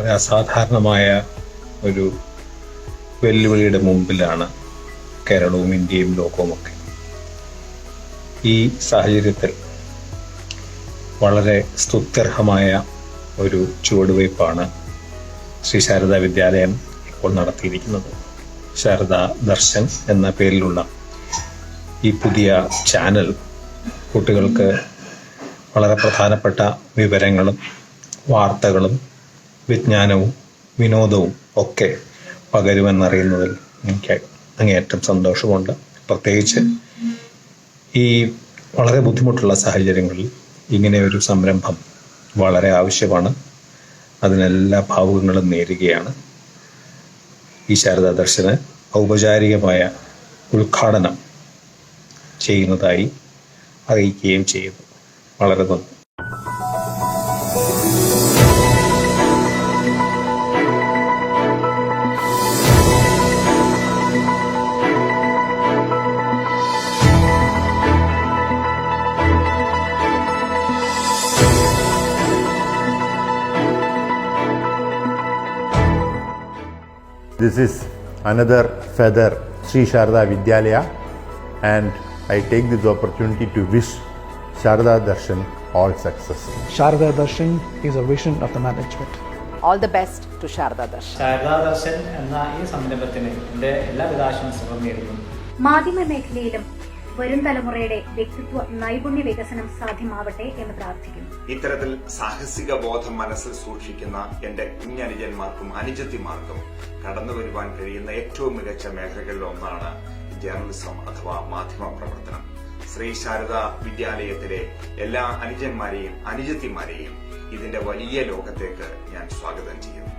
വളരെ അസാധാരണമായ ഒരു വെല്ലുവിളിയുടെ മുമ്പിലാണ് കേരളവും ഇന്ത്യയും ലോകവുമൊക്കെ. ഈ സാഹചര്യത്തിൽ വളരെ സ്തുത്യർഹമായ ഒരു ചുവടുവയ്പ്പാണ് ശ്രീ ശാരദാ വിദ്യാലയം ഇപ്പോൾ നടത്തിയിരിക്കുന്നത്. ശാരദാ ദർശൻ എന്ന പേരിലുള്ള ഈ പുതിയ ചാനൽ കുട്ടികൾക്ക് വളരെ പ്രധാനപ്പെട്ട വിവരങ്ങളും വാർത്തകളും വിജ്ഞാനവും വിനോദവും ഒക്കെ പകരുമെന്നറിയുന്നതിൽ എനിക്ക് അങ്ങേയറ്റം സന്തോഷമുണ്ട്. പ്രത്യേകിച്ച് ഈ വളരെ ബുദ്ധിമുട്ടുള്ള സാഹചര്യങ്ങളിൽ ഇങ്ങനെ ഒരു സംരംഭം വളരെ ആവശ്യമാണ്. അതിനെല്ലാ ഭാവുകങ്ങളും നേരുകയാണ്. ഈ ശാരദാ ദർശന് ഔപചാരികമായ ഉദ്ഘാടനം ചെയ്യുന്നതായി അറിയിക്കുകയും ചെയ്യുന്നു. വളരെ നന്ദി. This is another feather Sri Sharada Vidyalaya, and I take this opportunity to wish Sharada Darshan all success. Sharada Darshan is a vision of the management. All the best to Sharada Darshan. Sharada Darshan എന്ന ഈ സംരംഭത്തിന് എൻ്റെ എല്ലാവിധ ആശംസകളും നേരുന്നു. മാധ്യമ മേഖലയിലും വരും തലമുറയുടെ വ്യക്തിത്വ നൈപുണ്യ വികസനം സാധ്യമാവട്ടെ എന്ന് പ്രാർത്ഥിക്കുന്നു. ഇത്തരത്തിൽ സാഹസിക ബോധം മനസ്സിൽ സൂക്ഷിക്കുന്ന എന്റെ കുഞ്ഞനുജന്മാർക്കും അനുജത്തിമാർക്കും കടന്നു വരുവാൻ കഴിയുന്ന ഏറ്റവും മികച്ച മേഖലകളിൽ ഒന്നാണ് ജേർണലിസം അഥവാ മാധ്യമ പ്രവർത്തനം. ശ്രീ ശാരദാ വിദ്യാലയത്തിലെ എല്ലാ അനുജന്മാരെയും അനുജത്തിമാരെയും ഇതിന്റെ വലിയ ലോകത്തേക്ക് ഞാൻ സ്വാഗതം ചെയ്യുന്നു.